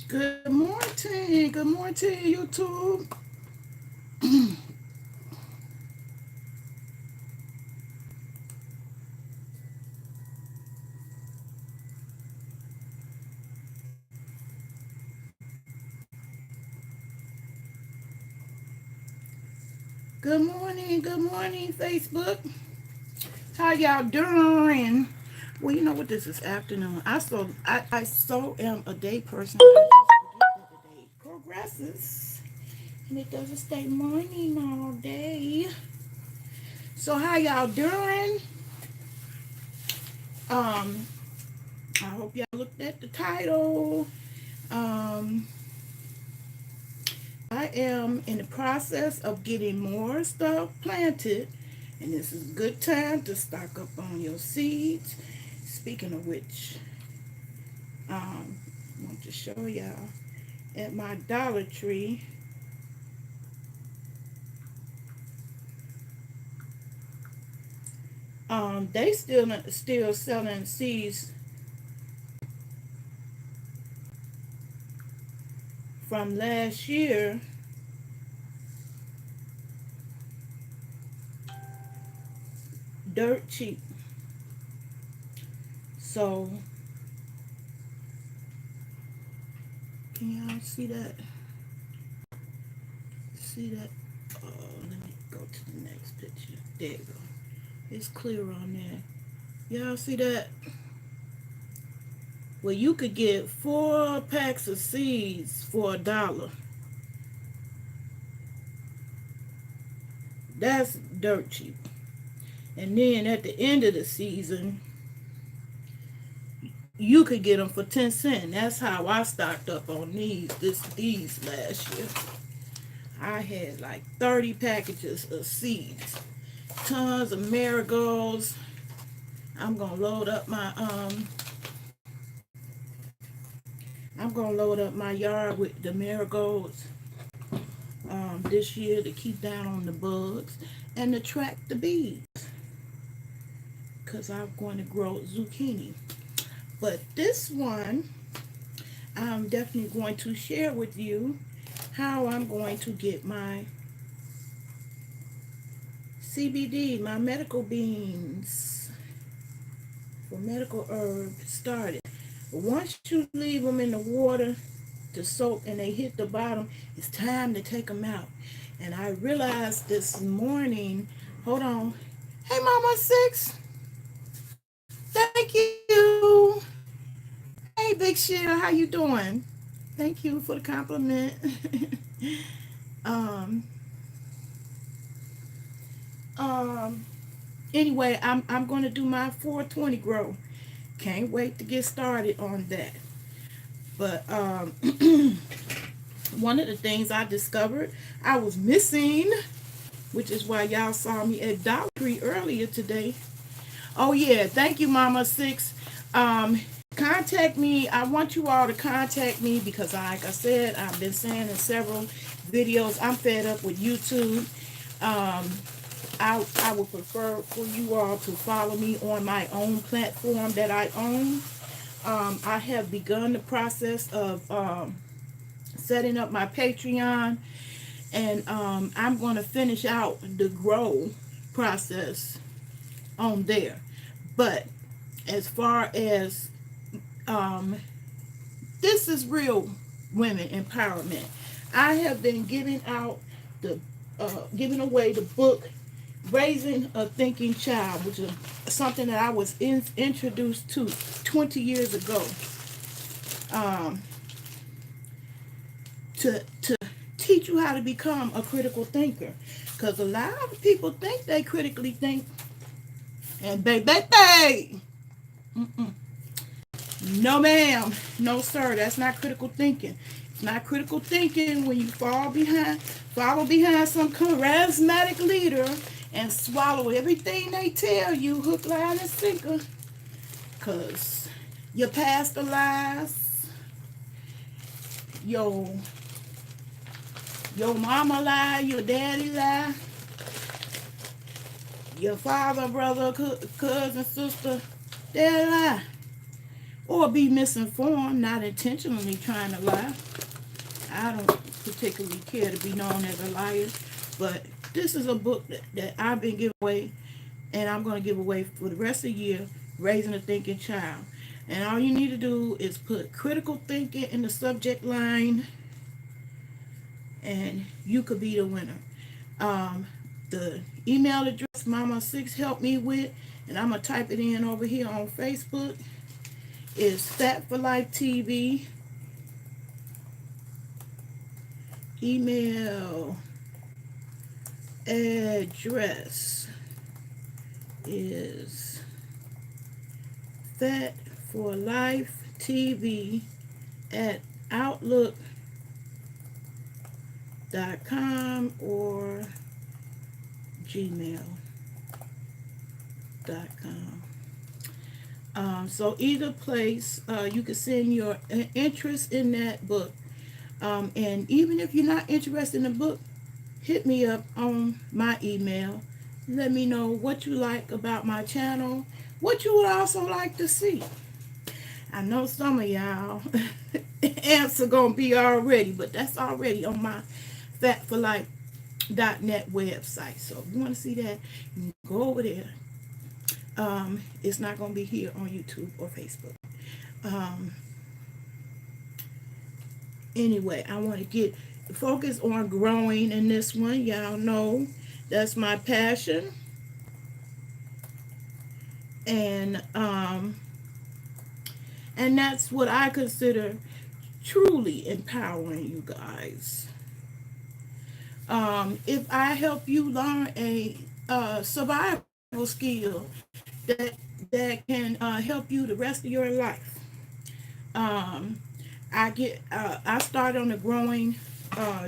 Good morning. Good morning, YouTube. Good morning, Facebook. How y'all doing? Well, you know what? This is afternoon. I so am a day person. I just forget that the day progresses, and it doesn't stay morning all day. So how y'all doing? Um, I hope y'all looked at the title. Um, I am in the process of getting more stuff planted, and this is a good time to stock up on your seeds. Speaking of which, I want to show y'all at my Dollar Tree. They still selling seeds from last year, dirt cheap. So can y'all see that? See that? Oh, let me go to the next picture. There you go. It's clear on there. Y'all see that? Well, you could get 4 packs of seeds for $1. That's dirt cheap. And then at the end of the season, you could get them for 10 cents. That's how I stocked up on these last year. I had like 30 packages of seeds, tons of marigolds. I'm gonna load up my yard with the marigolds this year to keep down on the bugs and to track the bees, because I'm going to grow zucchini. But this one, I'm definitely going to share with you how I'm going to get my CBD, my medical beans for medical herbs started. But once you leave them in the water to soak and they hit the bottom, it's time to take them out. And I realized this morning, hold on. Hey, Mama Six, thank you. Hey, Big Shell, how you doing? Thank you for the compliment. um, um, anyway, I'm going to do my 420 grow. Can't wait to get started on that. But one of the things I discovered I was missing, which is why y'all saw me at Dollar Tree earlier today. Oh yeah, thank you, Mama Six. Um, contact me. I want you all to contact me because, like I said, I've been saying in several videos, I'm fed up with YouTube. Um, I would prefer for you all to follow me on my own platform that I own. I have begun the process of setting up my Patreon, and I'm going to finish out the grow process on there. But as far as um, this is real women empowerment, I have been giving away the book Raising a Thinking Child, which is something that I was introduced to 20 years ago. Um, to teach you how to become a critical thinker, because a lot of people think they critically think, and baby, no ma'am, no sir, that's not critical thinking. It's not critical thinking when you follow behind some charismatic leader and swallow everything they tell you, hook, line, and sinker, because your pastor lies, your mama lie, your daddy lie, your father, brother, cousin, sister, they lie. or be misinformed, not intentionally trying to lie. I don't particularly care to be known as a liar, but this is a book that I've been giving away, and I'm going to give away for the rest of the year, Raising a Thinking Child. And all you need to do is put critical thinking in the subject line, and you could be the winner. The email address Mama Six helped me with, and I'm going to type it in over here on Facebook, is Fat for Life TV. Email address is Fat for Life TV at outlook.com or gmail.com. So either place, you can send your interest in that book. And even if you're not interested in the book, hit me up on my email. Let me know what you like about my channel, what you would also like to see. I know some of y'all answer gonna be already, but that's already on my fatforlife.net website. So if you want to see that, you can go over there. It's not gonna be here on YouTube or Facebook. Anyway, I want to get focused on growing in this one. Y'all know that's my passion. And that's what I consider truly empowering you guys. If I help you learn a survival skill that can help you the rest of your life, I started on a growing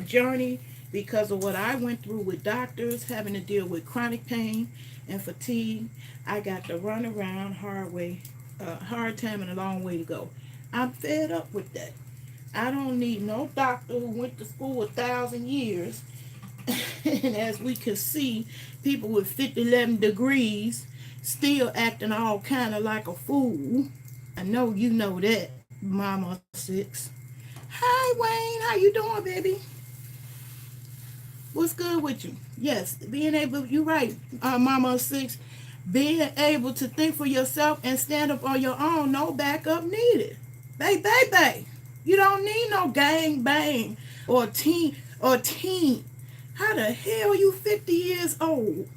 journey because of what I went through with doctors, having to deal with chronic pain and fatigue. I got to run around hard time and a long way to go. I'm fed up with that. I don't need no doctor who went to school 1,000 years. And as we can see, people with 11 degrees still acting all kind of like a fool. I know you know that, Mama Six. Hi, Wayne. How you doing, baby? What's good with you? Yes, being able, you're right, Mama Six. Being able to think for yourself and stand up on your own, no backup needed. Baby. You don't need no gang bang or teen. How the hell you 50 years old?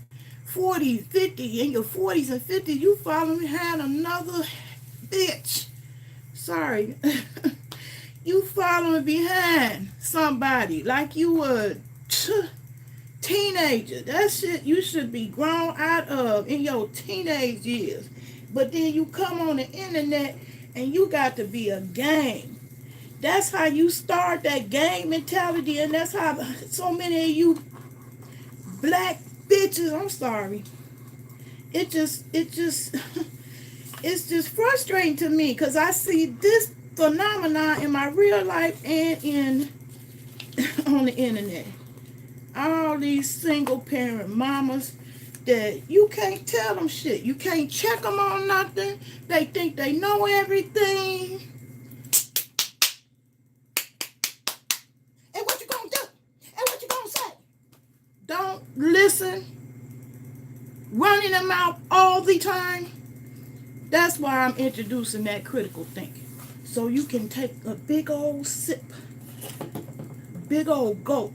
40, 50, in your 40s and 50s, you following behind another bitch. Sorry. You following behind somebody like you were teenager. That shit you should be grown out of in your teenage years. But then you come on the internet and you got to be a gang. That's how you start that gang mentality, and that's how so many of you black bitches, I'm sorry. It's just frustrating to me because I see this phenomenon in my real life and on the internet. All these single parent mamas that you can't tell them shit. You can't check them on nothing. They think they know everything. And what you gonna do? And what you gonna say? Don't listen. Running them out all the time. That's why I'm introducing that critical thinking. So you can take a big old sip, big old gulp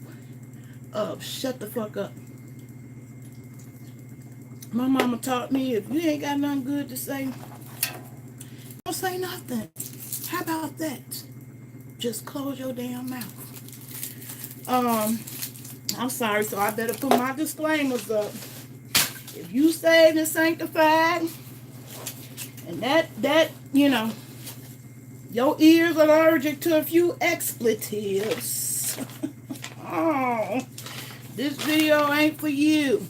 of shut the fuck up. My mama taught me if you ain't got nothing good to say, don't say nothing. How about that? Just close your damn mouth. I'm sorry, so I better put my disclaimers up. If you saved and sanctified, and that you know, your ears are allergic to a few expletives. Oh, this video ain't for you.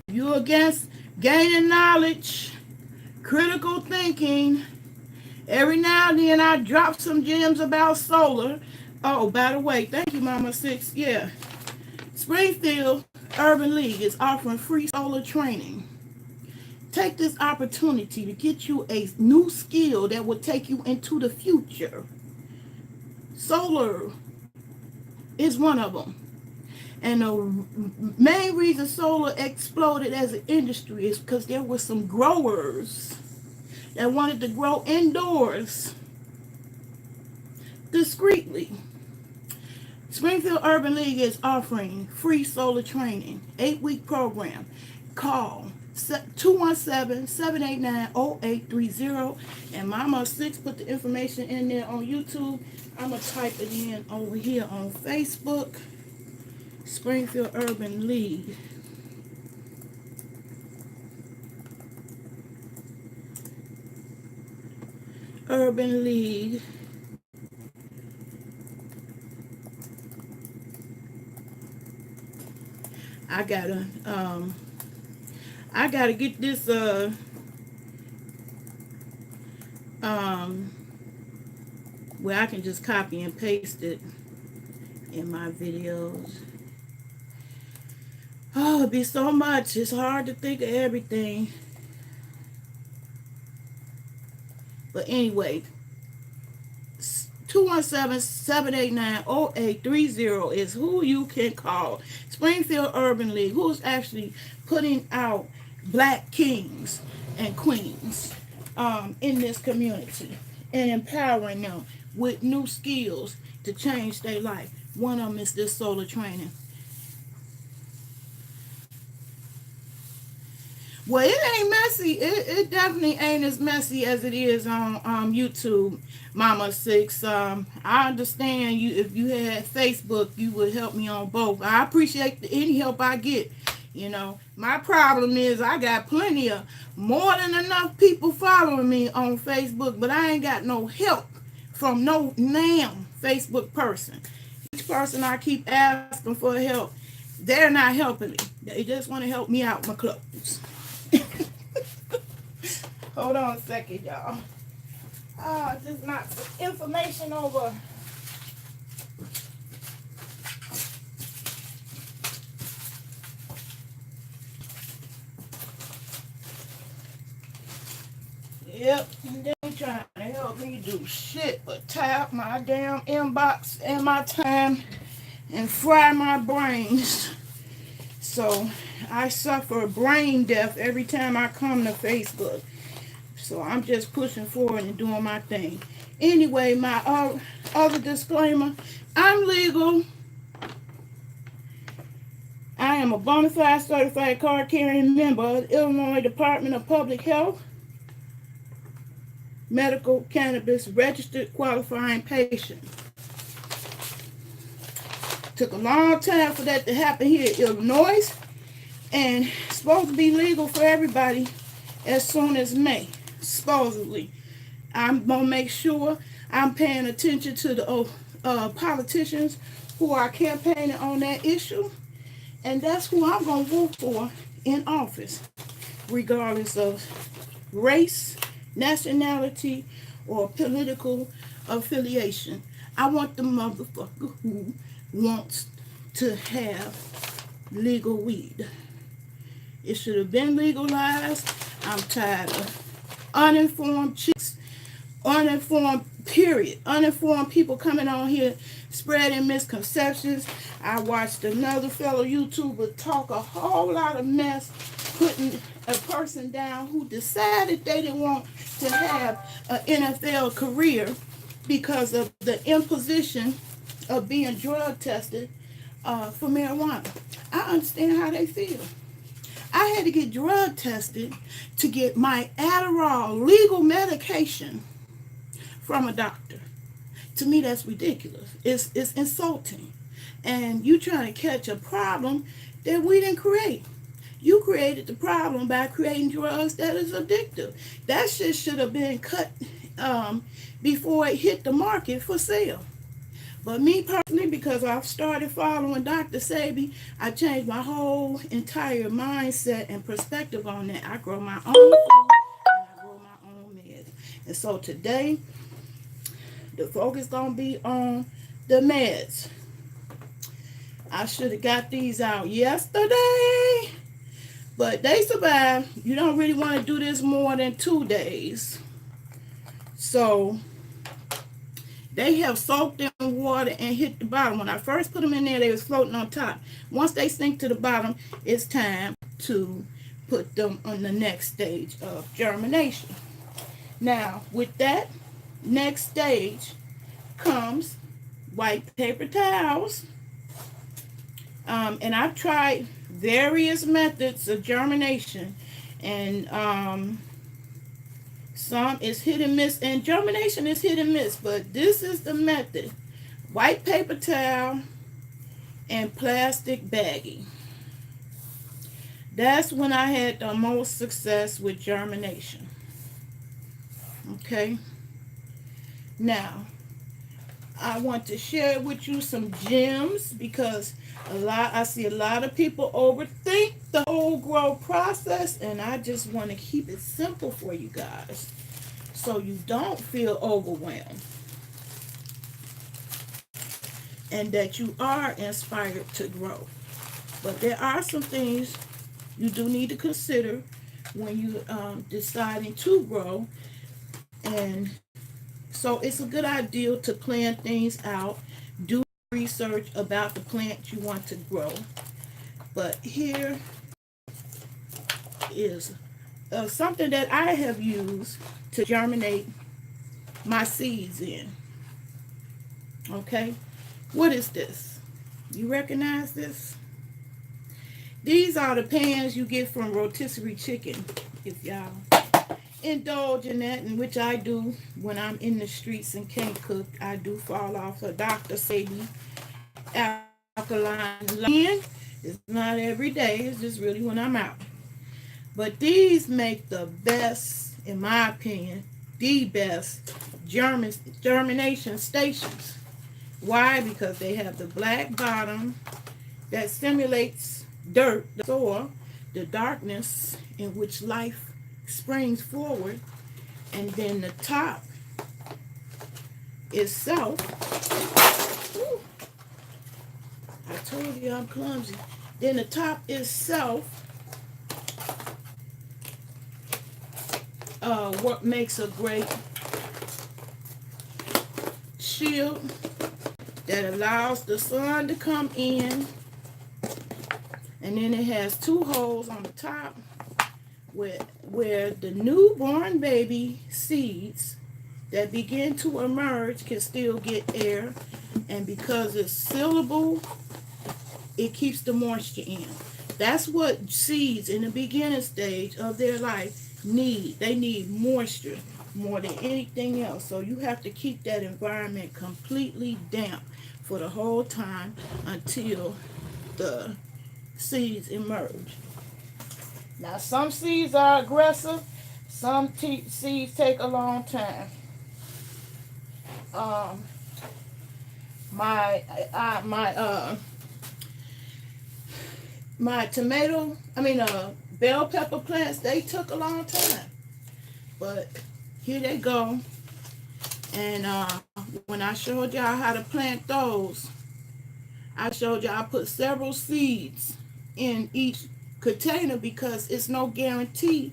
You against gaining knowledge, critical thinking. Every now and then I drop some gems about solar. Oh, by the way, thank you, Mama Six. Yeah. Springfield Urban League is offering free solar training. Take this opportunity to get you a new skill that will take you into the future. Solar is one of them. And the main reason solar exploded as an industry is because there were some growers that wanted to grow indoors discreetly. Springfield Urban League is offering free solar training, 8-week program. Call 217-789-0830. And Mama 6 put the information in there on YouTube. I'm going to type it in over here on Facebook. Springfield Urban League. Urban League. I gotta get this where I can just copy and paste it in my videos. Oh, it'd be so much. It's hard to think of everything. But anyway, 217-789-0830 is who you can call. Springfield Urban League, who's actually putting out black kings and queens in this community and empowering them with new skills to change their life. One of them is this solar training. Well, it ain't messy. It definitely ain't as messy as it is on YouTube, Mama 6. I understand you. If you had Facebook, you would help me on both. I appreciate any help I get. You know, my problem is I got plenty of more than enough people following me on Facebook, but I ain't got no help from no damn Facebook person. Each person I keep asking for help, they're not helping me. They just want to help me out with my clothes. Hold on a second, y'all. Just knock some information over. Yep, and they ain't trying to help me do shit but tie up my damn inbox and my time and fry my brains. So I suffer brain death every time I come to Facebook. So I'm just pushing forward and doing my thing. Anyway, my other disclaimer, I'm legal. I am a bona fide certified card-carrying member of the Illinois Department of Public Health, medical cannabis registered qualifying patient. Took a long time for that to happen here in Illinois, and it's supposed to be legal for everybody as soon as May. Supposedly, I'm gonna make sure I'm paying attention to the politicians who are campaigning on that issue, and that's who I'm gonna vote for in office, regardless of race, nationality, or political affiliation. I want the motherfucker who wants to have legal weed. It should have been legalized. I'm tired of uninformed chicks, uninformed people coming on here spreading misconceptions. I watched another fellow YouTuber talk a whole lot of mess, putting a person down who decided they didn't want to have an NFL career because of the imposition of being drug tested for marijuana. I understand how they feel. I had to get drug tested to get my Adderall legal medication from a doctor. To me, that's ridiculous. It's insulting. And you trying to catch a problem that we didn't create. You created the problem by creating drugs that is addictive. That shit should have been cut before it hit the market for sale. But me personally, because I've started following Dr. Sebi, I changed my whole entire mindset and perspective on that. I grow my own food and I grow my own meds. And so today, the focus gonna be on the meds. I should have got these out yesterday, But they survive. You don't really want to do this more than 2 days. So they have soaked in water and hit the bottom. When I first put them in there, they was floating on top. Once they sink to the bottom, it's time to put them on the next stage of germination. Now, with that next stage comes white paper towels. And I've tried various methods of germination, and some is hit and miss, and germination is hit and miss, but this is the method: white paper towel and plastic baggie. That's when I had the most success with germination. Okay, now I want to share with you some gems, because I see a lot of people overthink the whole grow process, and I just want to keep it simple for you guys so you don't feel overwhelmed, and that you are inspired to grow. But there are some things you do need to consider when you deciding to grow, and so it's a good idea to plan things out, do research about the plant you want to grow. But here is something that I have used to germinate my seeds in. Okay, what is this? You recognize this? These are the pans you get from Rotisserie Chicken. If y'all indulge in that, in which I do when I'm in the streets and can't cook. I do fall off a Dr. Sadie alkaline line. It's not every day, it's just really when I'm out. But these make the best, in my opinion, the best germination stations. Why? Because they have the black bottom that simulates dirt, the soil, the darkness in which life springs forward, and then the top itself. Whew, I told you I'm clumsy. Then the top itself, what makes a great shield that allows the sun to come in. And then it has two holes on the top where the newborn baby seeds that begin to emerge can still get air, and because it's sealable, it keeps the moisture in. That's what seeds in the beginning stage of their life need. They need moisture more than anything else. So you have to keep that environment completely damp for the whole time until the seeds emerge. Now, some seeds are aggressive, some seeds take a long time. My tomato, bell pepper plants, they took a long time, but here they go. And when I showed y'all how to plant those, I showed y'all I put several seeds in each container, because it's no guarantee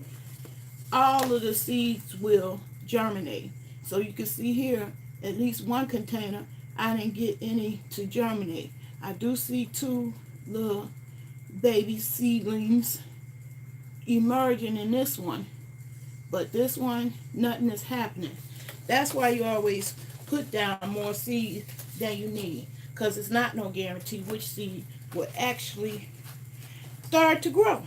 all of the seeds will germinate. So you can see here, at least one container, I didn't get any to germinate. I do see two little baby seedlings emerging in this one, but this one, nothing is happening. That's why you always put down more seed than you need, because it's not no guarantee which seed will actually start to grow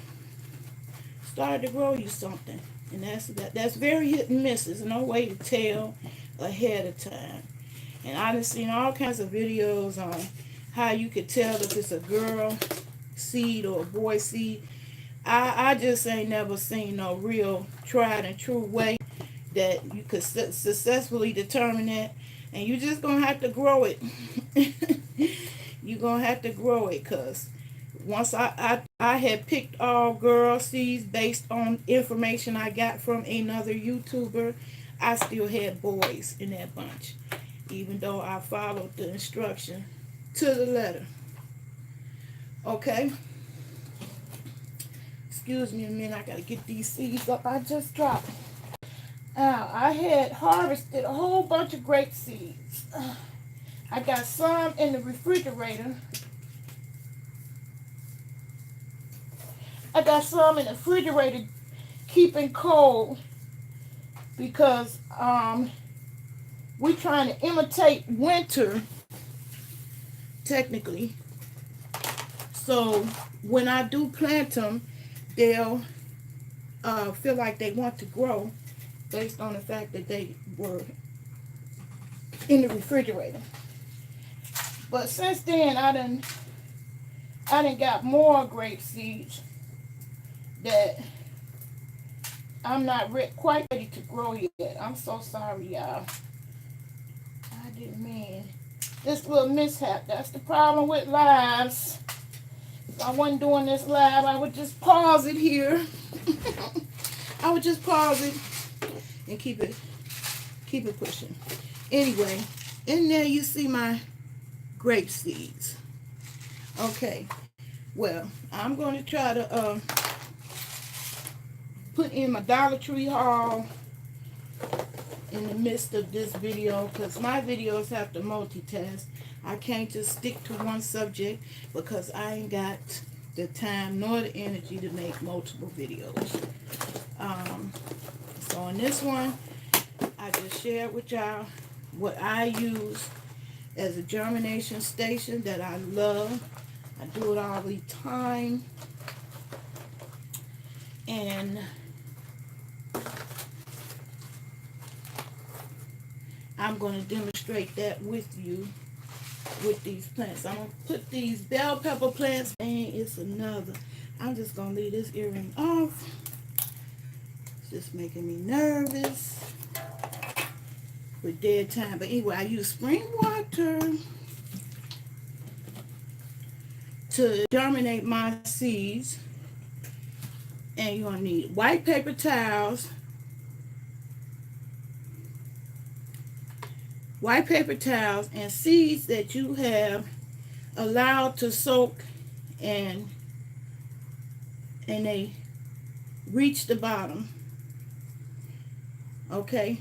you something. And that's very hit and miss. There's no way to tell ahead of time. And I've seen all kinds of videos on how you could tell if it's a girl seed or a boy seed. I just ain't never seen no real tried and true way that you could successfully determine that. And you just gonna have to grow it. You're gonna have to grow it, because once I had picked all girl seeds based on information I got from another YouTuber, I still had boys in that bunch, even though I followed the instruction to the letter. Okay. excuse me a minute. I gotta get these seeds up. I just dropped. I had harvested a whole bunch of grape seeds. I got some in the refrigerator. Keeping cold because we're trying to imitate winter technically. So when I do plant them, they'll feel like they want to grow based on the fact that they were in the refrigerator. But since then, I done got more grape seeds that I'm not quite ready to grow yet. I'm so sorry, y'all. I didn't mean this little mishap. That's the problem with lives. If I wasn't doing this live, I would just pause it here. I would just pause it and keep it pushing. Anyway, in there you see my grape seeds. Okay, well, I'm going to try to put in my Dollar Tree haul in the midst of this video, because my videos have to multitask. I can't just stick to one subject because I ain't got the time nor the energy to make multiple videos. So on this one, I just shared with y'all what I use as a germination station that I love. I do it all the time. And I'm going to demonstrate that with you with these plants. I'm going to put these bell pepper plants, and it's another. I'm just going to leave this earring off. It's just making me nervous with dead time. But anyway, I use spring water to germinate my seeds. And you're going to need white paper towels, and seeds that you have allowed to soak and they reach the bottom. Okay.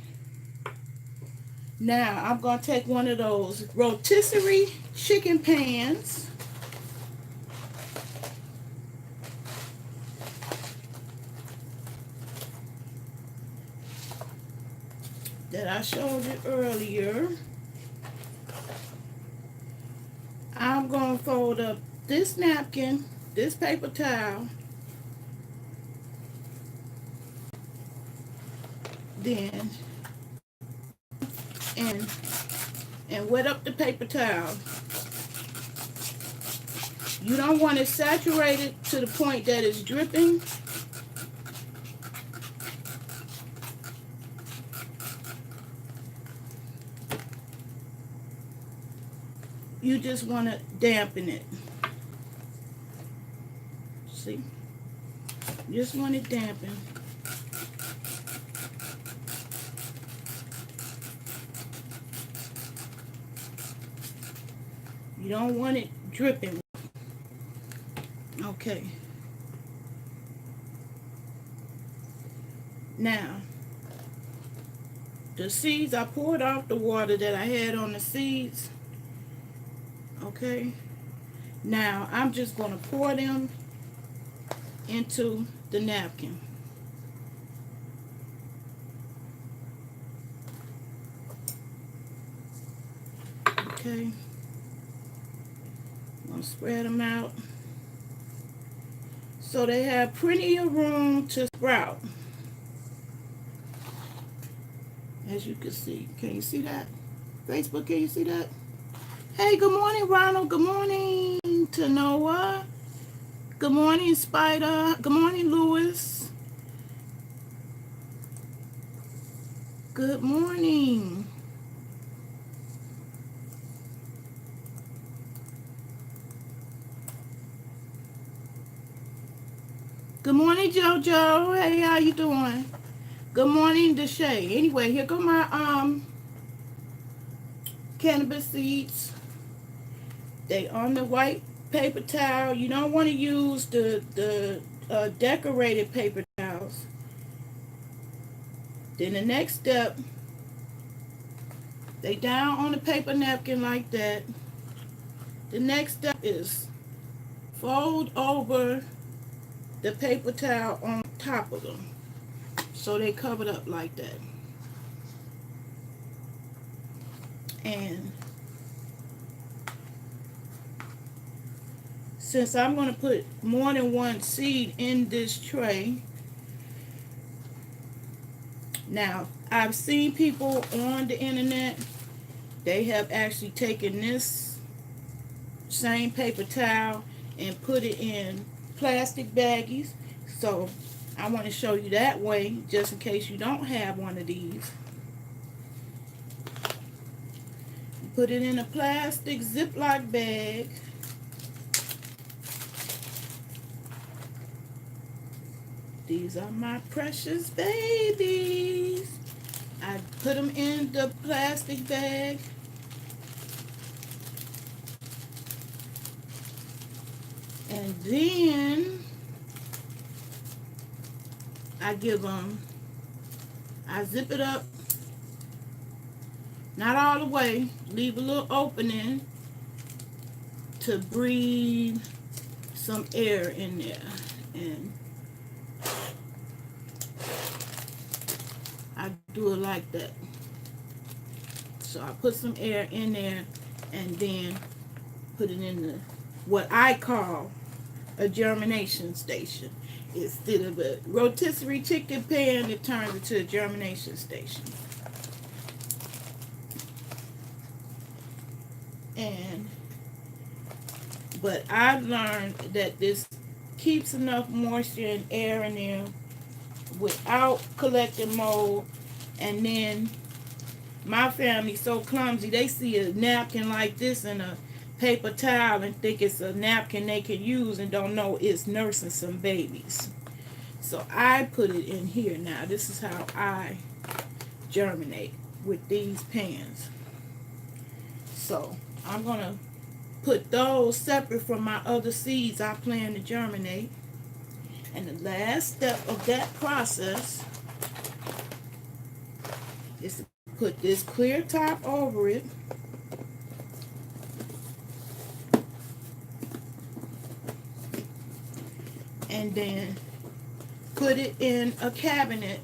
Now I'm going to take one of those rotisserie chicken pans. That I showed you earlier. I'm going to fold up this napkin, this paper towel, then and wet up the paper towel. You don't want it saturated to the point that it's dripping. You just want to dampen it. See? You just want it dampened. You don't want it dripping. Okay. Now, the seeds, I poured off the water that I had on the seeds. Okay. Now, I'm just going to pour them into the napkin. Okay. I'm going to spread them out so they have plenty of room to sprout. As you can see. Can you see that? Facebook, can you see that? Hey, good morning, Ronald. Good morning to Noah. Good morning, Spider. Good morning, Lewis. Good morning. Good morning, JoJo. Hey, how you doing? Good morning, Deshay. Anyway, here go my cannabis seeds. They on the white paper towel. You don't want to use the decorated paper towels. Then the next step, they down on the paper napkin like that. The next step is fold over the paper towel on top of them, so they covered up like that. And since I'm going to put more than one seed in this tray, now I've seen people on the internet, they have actually taken this same paper towel and put it in plastic baggies. So I want to show you that way, just in case you don't have one of these. Put it in a plastic Ziploc bag. These are my precious babies. I put them in the plastic bag. And then I zip it up. Not all the way. Leave a little opening to breathe some air in there. And I do it like that. So I put some air in there and then put it in the what I call a germination station. Instead of a rotisserie chicken pan, it turns into a germination station. But I've learned that this keeps enough moisture and air in there without collecting mold. And then my family's so clumsy, they see a napkin like this and a paper towel and think it's a napkin they can use and don't know it's nursing some babies. So I put it in here now. This is how I germinate with these pans. So I'm going to put those separate from my other seeds I plan to germinate. And the last step of that process is to put this clear top over it. And then put it in a cabinet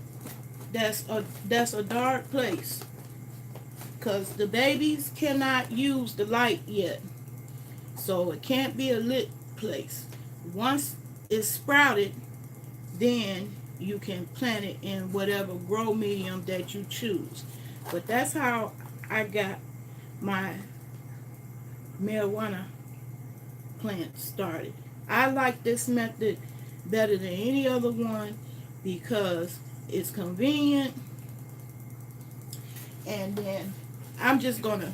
that's a dark place, because the babies cannot use the light yet, so it can't be a lit place. Once it's sprouted, then you can plant it in whatever grow medium that you choose. But that's how I got my marijuana plant started. I like this method better than any other one because it's convenient. And then I'm just gonna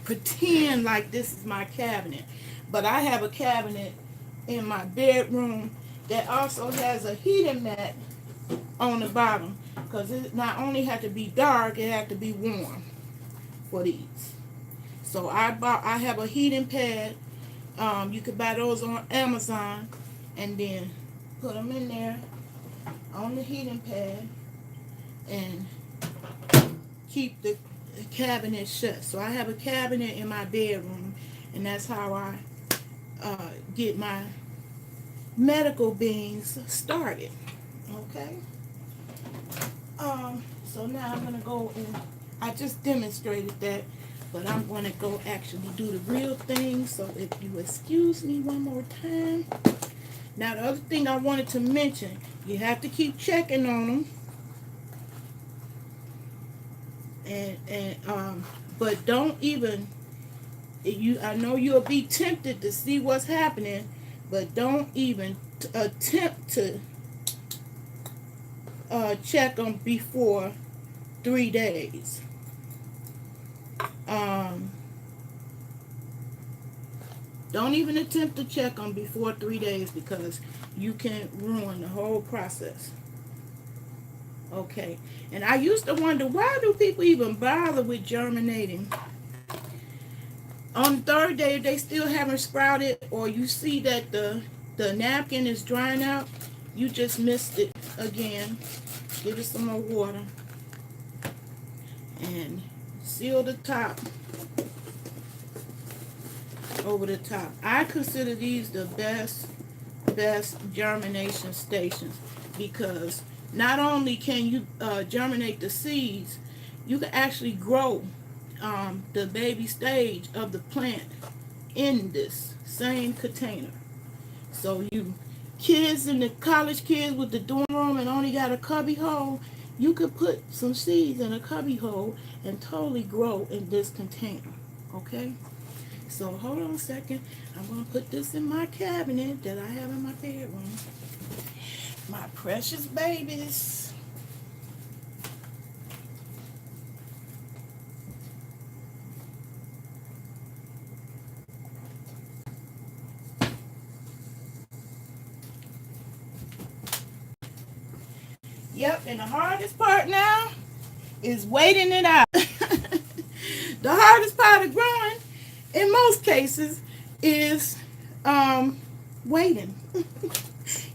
pretend like this is my cabinet, but I have a cabinet in my bedroom that also has a heating mat on the bottom, because it not only had to be dark, it had to be warm for these. So I have a heating pad. You could buy those on Amazon, and then put them in there on the heating pad and keep the cabinet shut. So I have a cabinet in my bedroom, and that's how I get my medical beans started. Okay. So now I'm gonna go and I just demonstrated that, but I'm gonna go actually do the real thing. So if you excuse me one more time. Now the other thing I wanted to mention, you have to keep checking on them. But don't even, I know you'll be tempted to see what's happening, but don't even attempt to check them before 3 days. Don't even attempt to check them before 3 days, because you can ruin the whole process. Okay, and I used to wonder, why do people even bother with germinating? On the 3rd day, if they still haven't sprouted, or you see that the napkin is drying out, you just missed it again. Give it some more water and seal the top over the top. I consider these the best germination stations, because not only can you germinate the seeds, you can actually grow the baby stage of the plant in this same container. So you kids in the college kids with the dorm room and only got a cubby hole, you could put some seeds in a cubby hole and totally grow in this container. Okay? So hold on a second. I'm going to put this in my cabinet that I have in my bedroom. My precious babies. Yep, and the hardest part now is waiting it out. The hardest part of growing, in most cases, is waiting.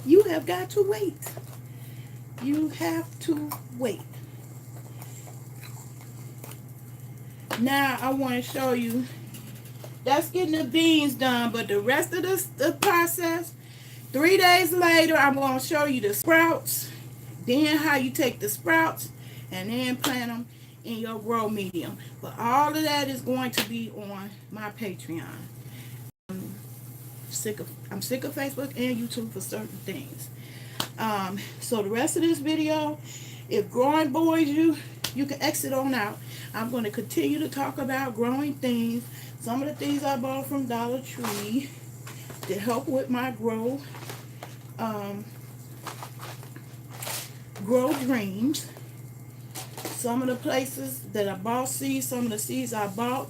You have got to wait. You have to wait. Now I want to show you, that's getting the beans done, but the rest of the process, 3 days later, I'm going to show you the sprouts, then how you take the sprouts and then plant them in your grow medium. But all of that is going to be on my Patreon. I'm sick of Facebook and YouTube for certain things. So the rest of this video, if growing bores you, you can exit on out. I'm going to continue to talk about growing things. Some of the things I bought from Dollar Tree to help with my grow dreams. Some of the places that I bought seeds, some of the seeds I bought,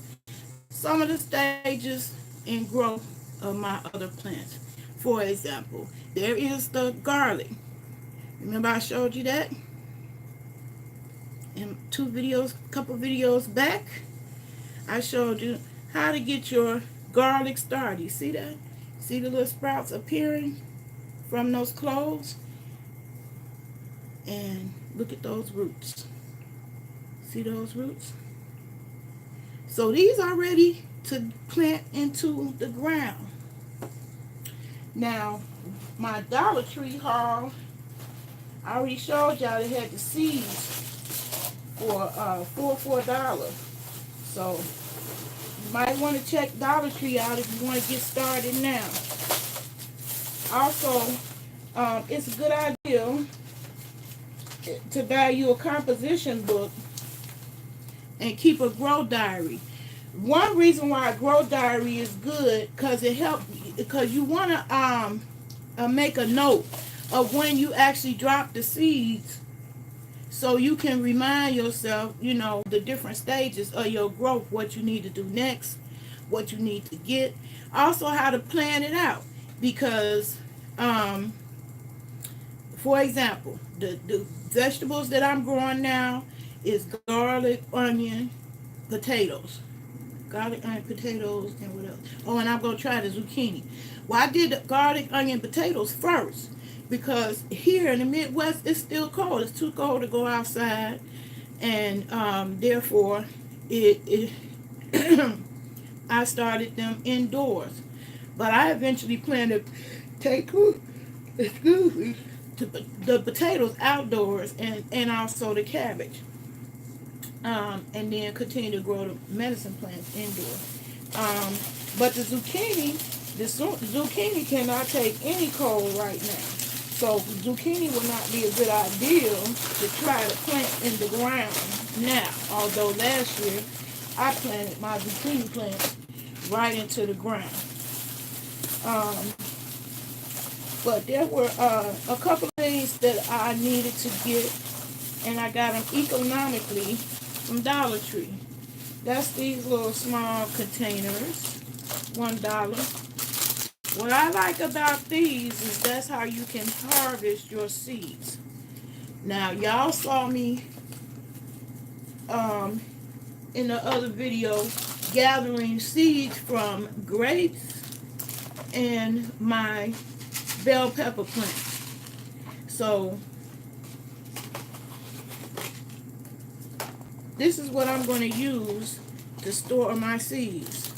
some of the stages in growth of my other plants. For example, there is the garlic. Remember I showed you that in couple videos back? I showed you how to get your garlic started. You see that? See the little sprouts appearing from those cloves? And look at those roots. See those roots? So these are ready to plant into the ground. Now, my Dollar Tree haul, I already showed y'all they had the seeds for $4. So you might want to check Dollar Tree out if you want to get started now. Also, it's a good idea to buy you a composition book and keep a grow diary. One reason why a grow diary is good, because it helps, because you want to make a note of when you actually drop the seeds, so you can remind yourself, you know, the different stages of your growth, what you need to do next, what you need to get, also how to plan it out. Because for example, the vegetables that I'm growing now is garlic, onion, potatoes. Garlic, onion, potatoes, and what else? Oh, and I'm going to try the zucchini. Well, I did the garlic, onion, potatoes first, because here in the Midwest, it's still cold. It's too cold to go outside, and therefore, I started them indoors. But I eventually planned to take the potatoes outdoors, and also the cabbage. And then continue to grow the medicine plants indoors. But the zucchini cannot take any cold right now. So zucchini will not be a good idea to try to plant in the ground now. Although last year I planted my zucchini plants right into the ground. But there were a couple of things that I needed to get, and I got them economically from Dollar Tree. That's these little small containers, $1. What I like about these is that's how you can harvest your seeds. Now, y'all saw me in the other video gathering seeds from grapes and my bell pepper plant. So this is what I'm going to use to store my seeds.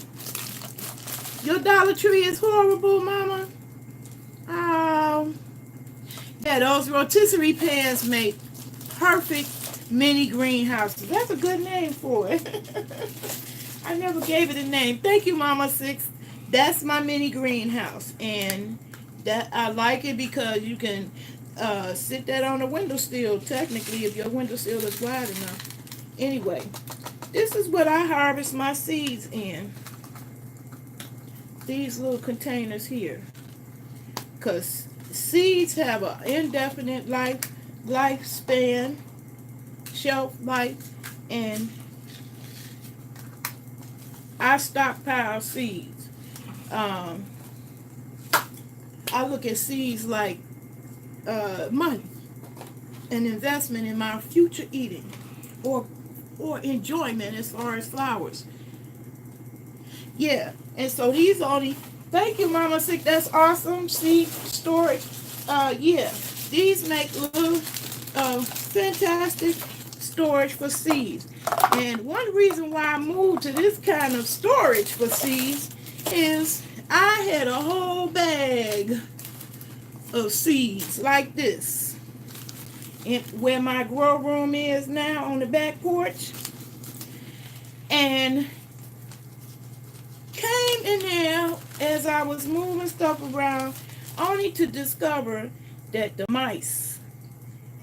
Your Dollar Tree is horrible, Mama. Yeah, those rotisserie pans make perfect mini greenhouses. That's a good name for it. I never gave it a name. Thank you, Mama Six. That's my mini greenhouse, and that I like it because you can sit that on a windowsill. Technically, if your windowsill is wide enough. Anyway, this is what I harvest my seeds in. These little containers here, because seeds have an indefinite lifespan, shelf life, and I stockpile seeds. I look at seeds like money, an investment in my future eating, or enjoyment as far as flowers. Yeah, and so these only. Thank you, Mama Sick. That's awesome. Seed storage. Yeah, these make little fantastic storage for seeds. And one reason why I moved to this kind of storage for seeds is I had a whole bag of seeds like this, where my grow room is now on the back porch, and came in there as I was moving stuff around, only to discover that the mice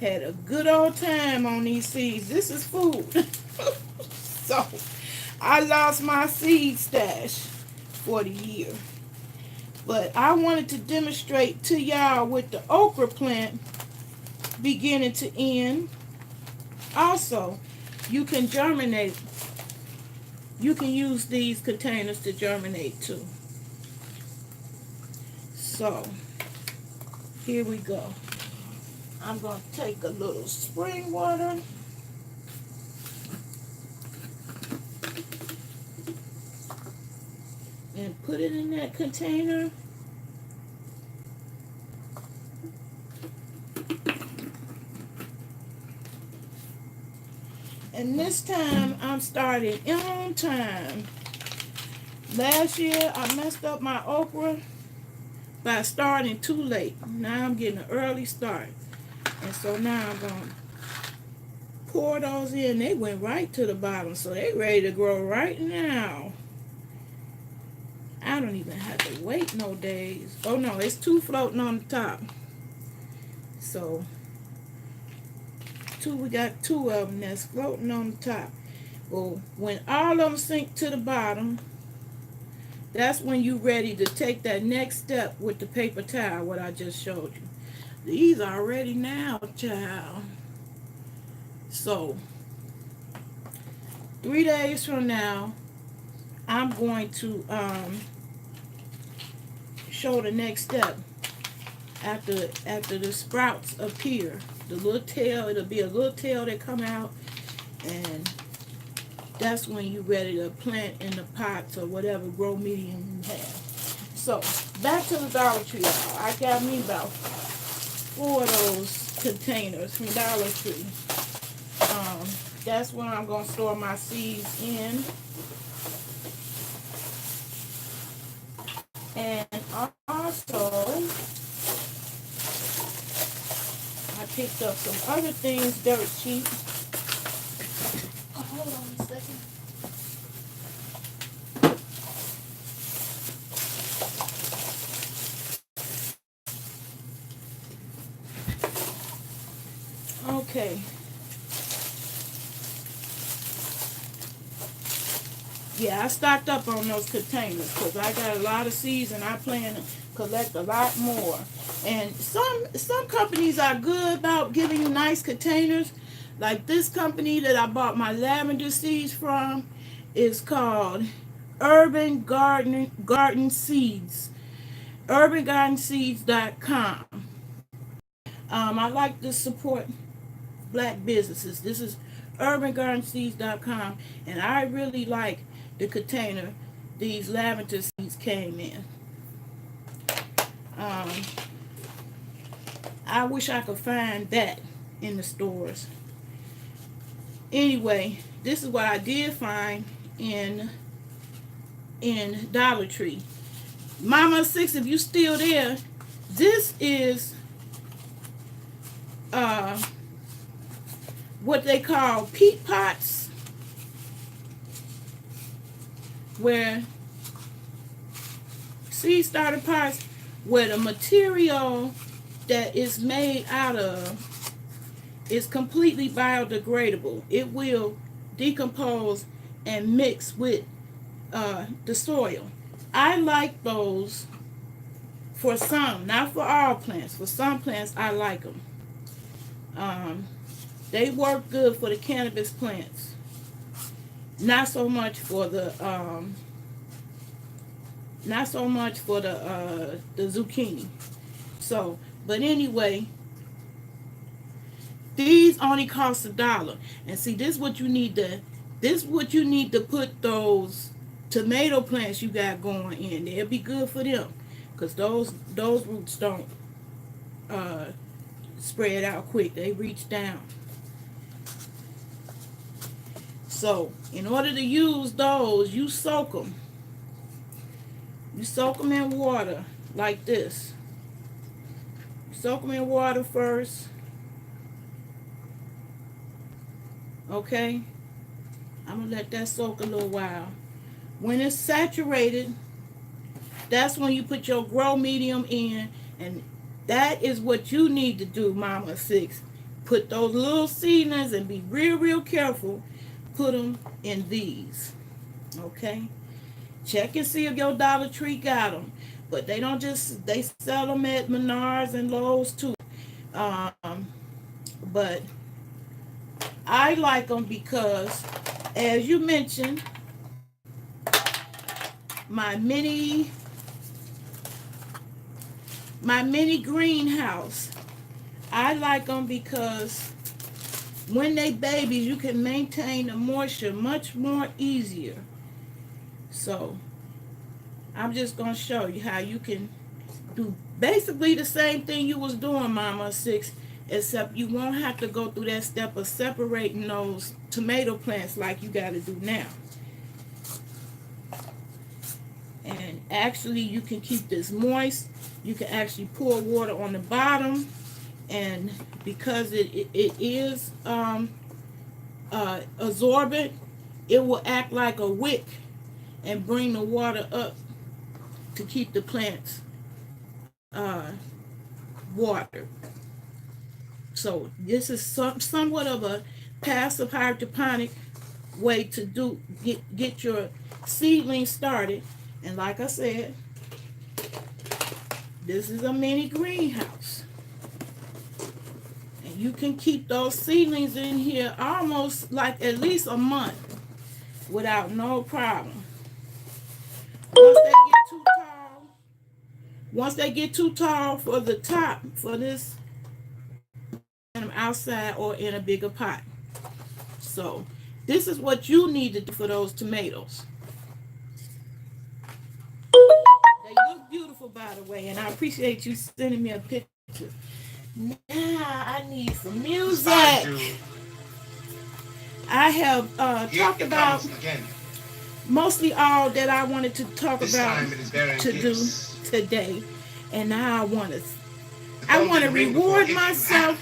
had a good old time on these seeds. This is food. So I lost my seed stash for the year. But I wanted to demonstrate to y'all with the okra plant beginning to end. Also, you can germinate. You can use these containers to germinate too. So, here we go. I'm going to take a little spring water. And put it in that container. And this time I'm starting on time. Last year I messed up my okra by starting too late. Now I'm getting an early start. And so now I'm going to pour those in. They went right to the bottom, so they ready to grow right now. I don't even have to wait no days. Oh no, it's two floating on the top. So we got two of them that's floating on the top. Well, when all of them sink to the bottom, that's when you're ready to take that next step with the paper towel, what I just showed you. These are ready now, child. So 3 days from now, I'm going to show the next step after the sprouts appear. The little tail, it'll be a little tail that come out, and that's when you're ready to plant in the pots or whatever grow medium you have. So back to the Dollar Tree, y'all. I got me about 4 of those containers from Dollar Tree. That's where I'm going to store my seeds in. And also, I picked up some other things dirt cheap. Oh, hold on a second. Okay. Yeah, I stocked up on those containers because I got a lot of seeds and I plan to collect a lot more. And some companies are good about giving you nice containers. Like this company that I bought my lavender seeds from is called Urban Garden Seeds. UrbanGardenSeeds.com. I like to support black businesses. This is UrbanGardenSeeds.com, and I really like the container these lavender seeds came in. I wish I could find that in the stores. Anyway, this is what I did find in Dollar Tree. Mama Six, if you still there, this is what they call peat pots, where seed starter pots, where the material that is made out of is completely biodegradable. It will decompose and mix with the soil. I like those for some, not for all plants. For some plants, I like them. They work good for the cannabis plants. Not so much for the the zucchini. So, but anyway, these only cost $1. And see, this is what you need to put those tomato plants you got going in. They'll be good for them, because those roots don't spread out quick. They reach down. So in order to use those, you soak them. You soak them in water like this. You soak them in water first. Okay? I'm going to let that soak a little while. When it's saturated, that's when you put your grow medium in, and that is what you need to do, Mama Six. Put those little seedlings, and be real, real careful. Put them in these. Okay? Check and see if your Dollar Tree got them. But they don't just, they sell them at Menards and Lowe's too. But I like them because, as you mentioned, my mini greenhouse, I like them because when they babies, you can maintain the moisture much more easier. So I'm just going to show you how you can do basically the same thing you was doing, Mama Six, except you won't have to go through that step of separating those tomato plants like you got to do now. And actually, you can keep this moist. You can actually pour water on the bottom, and because it is absorbent, it will act like a wick and bring the water up to keep the plants watered. So this is somewhat of a passive hydroponic way to get your seedlings started. And like I said, this is a mini greenhouse. And you can keep those seedlings in here almost like at least a month without no problem. Once they get too tall for the top, for this, and outside or in a bigger pot. So this is what you need to do for those tomatoes. They look beautiful, by the way, and I appreciate you sending me a picture. Now I need some music. I have talked about mostly all that I wanted to talk about to do today, and now I want to reward myself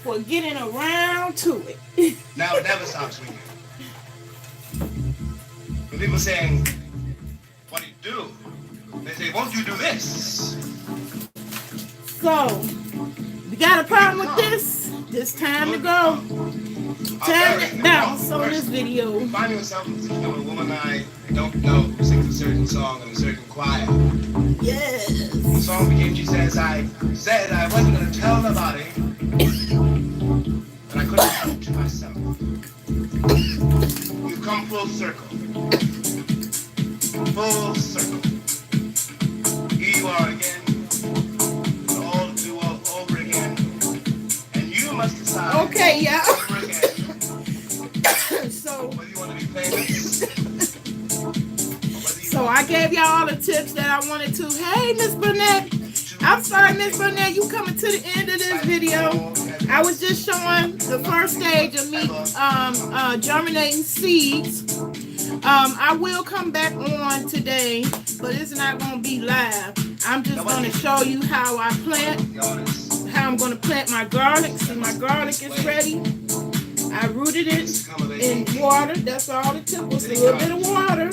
for getting around to it. Now it never stops ringing. When people saying, "What do you do?" They say, "Won't you do this?" So, you got a problem with this? It's time to go. Time to bounce on this video. You find yourself in a position of a woman I don't know who sings a certain song in a certain choir. Yes. The song begins, she says, "I said I wasn't going to tell nobody, but I couldn't help to myself." You've come full circle. Full circle. Here you are again. All to do all over again. And you must decide. Okay, yeah. Over again. So, whether you want to be famous. So I gave y'all all the tips that I wanted to. Hey, Miss Burnett. I'm sorry, Miss Burnett, you coming to the end of this video. I was just showing the first stage of me germinating seeds. I will come back on today, but it's not going to be live. I'm just going to show you how I plant, how I'm going to plant my garlic. See, my garlic is ready. I rooted it in water. That's all it took was a little bit of water.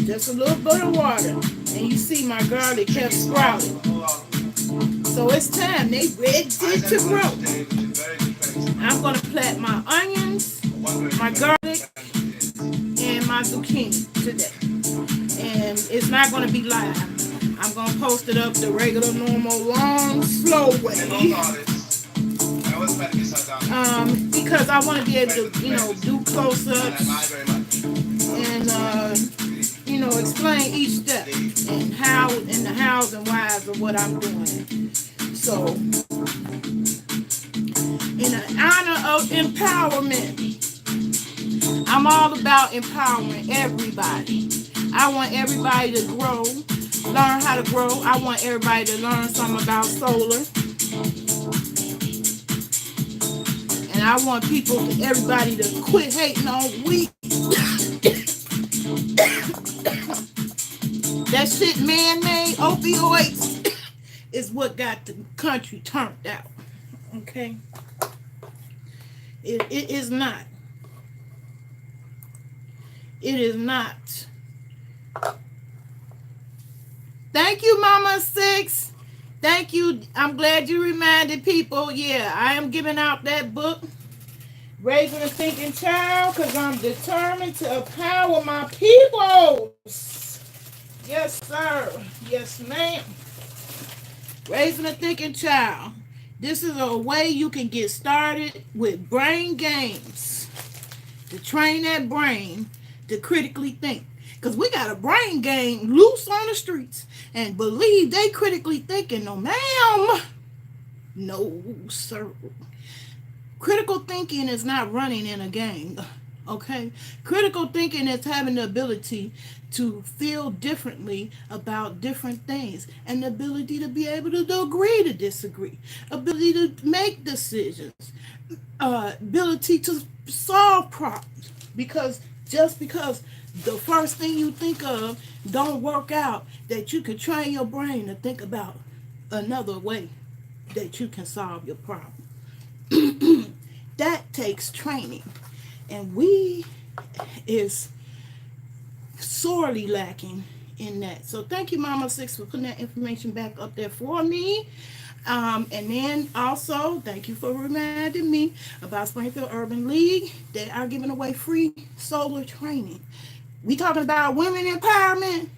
Just a little bit of water. And you see my garlic kept sprouting. So it's time. They ready to grow. I'm going to plant my onions, my garlic, and my zucchini today. And it's not going to be live. I'm going to post it up the regular, normal, long, slow way. Because I want to be able to, do close-ups and, explain each step and how and the hows and whys of what I'm doing. So, in honor of empowerment, I'm all about empowering everybody. I want everybody to grow, learn how to grow. I want everybody to learn something about solar. And I want everybody to quit hating on wheat. That shit man-made, opioids, is what got the country turned out. Okay? It is not. It is not. Thank you, Mama Six. Thank you. I'm glad you reminded people. Yeah, I am giving out that book, Raising a Thinking Child, because I'm determined to empower my people. Yes, sir. Yes, ma'am. Raising a Thinking Child. This is a way you can get started with brain games to train that brain to critically think. Because we got a brain game loose on the streets and believe they critically thinking. No, ma'am. No, sir. Critical thinking is not running in a gang. Okay? Critical thinking is having the ability to feel differently about different things, and the ability to be able to agree to disagree, ability to make decisions, ability to solve problems. Because just because the first thing you think of don't work out, that you can train your brain to think about another way that you can solve your problem. That takes training, and we is sorely lacking in that. So thank you, Mama Six, for putting that information back up there for me. And then also thank you for reminding me about Springfield Urban League. They are giving away free solar training. We talking about women empowerment.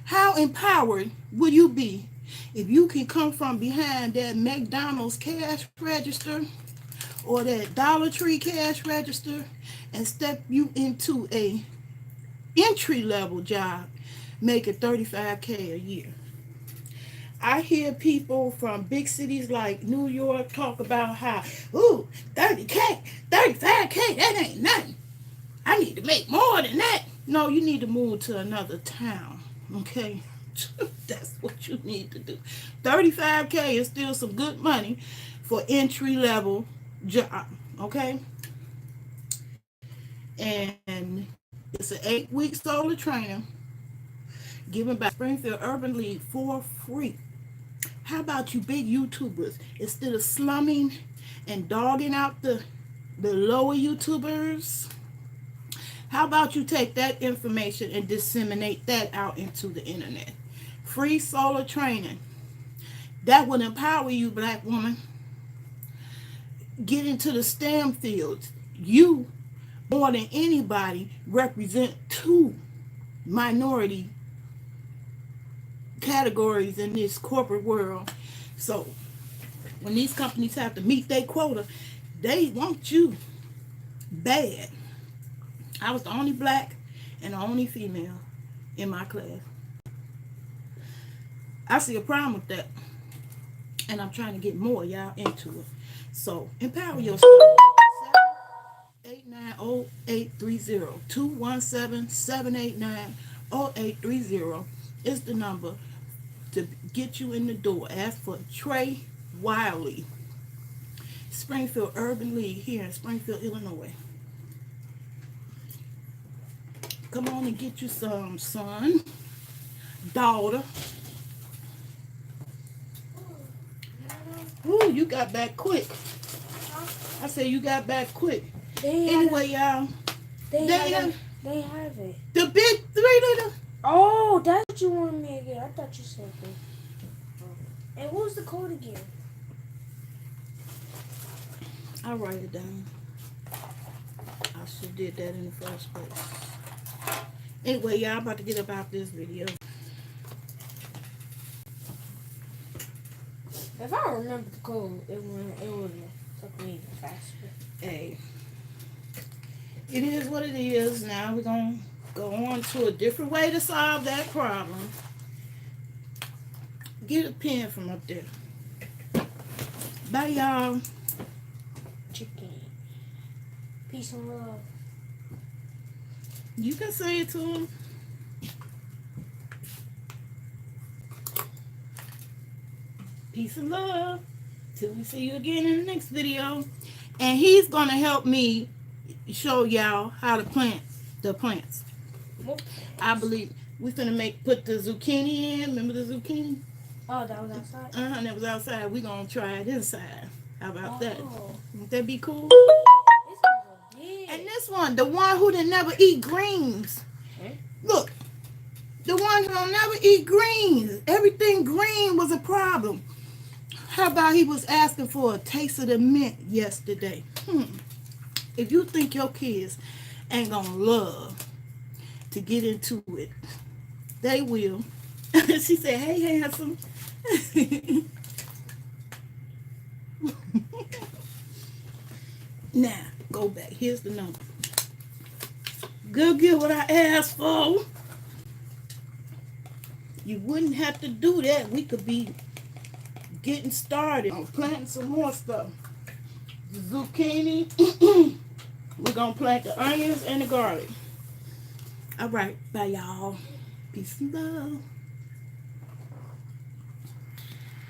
How empowered will you be if you can come from behind that McDonald's cash register or that Dollar Tree cash register and step you into a entry-level job making $35K a year? I hear people from big cities like New York talk about how, 30K, 35K, that ain't nothing. I need to make more than that. No, you need to move to another town, okay? That's what you need to do. 35K is still some good money for entry-level job, okay? And it's an 8-week solar training given by Springfield Urban League for free. How about you big YouTubers, instead of slumming and dogging out the lower YouTubers, how about you take that information and disseminate that out into the internet? Free solar training. That would empower you, black woman. Get into the STEM fields. You, more than anybody, represent 2 minority categories in this corporate world. So when these companies have to meet their quota, they want you bad. I was the only black and the only female in my class. I see a problem with that, and I'm trying to get more y'all into it. So empower yourself. 789-0830 217-789-0830 is the number to get you in the door. Ask for Trey Wiley, Springfield Urban League here in Springfield, Illinois. Come on and get you some, son, daughter. Ooh, you got back quick. I said you got back quick. Anyway, y'all. They have it. The big 3 liter. Oh, that's what you wanted me to get. I thought you said that. And what was the code again? I'll write it down. I should have did that in the first place. Anyway, y'all about to get about this video. If I remember the code, it would took me faster. Hey, it is what it is. Now we're gonna go on to a different way to solve that problem. Get a pen from up there. Bye, y'all. Chicken. Peace and love. You can say it to him. Peace and love. Till we see you again in the next video. And he's going to help me show y'all how to plant the plants. I believe we're going to put the zucchini in. Remember the zucchini? Oh, that was outside? That was outside. We're going to try it inside. How about that? Wouldn't that be cool? This one's big. And this one, the one who didn't never eat greens. Look, the one who don't never eat greens. Everything green was a problem. How about he was asking for a taste of the mint yesterday? If you think your kids ain't gonna love to get into it, they will. She said, hey, handsome. Now, go back. Here's the number. Go get what I asked for. You wouldn't have to do that. We could be getting started on planting some more stuff. The zucchini. We're going to plant the onions and the garlic. All right. Bye, y'all. Peace and love.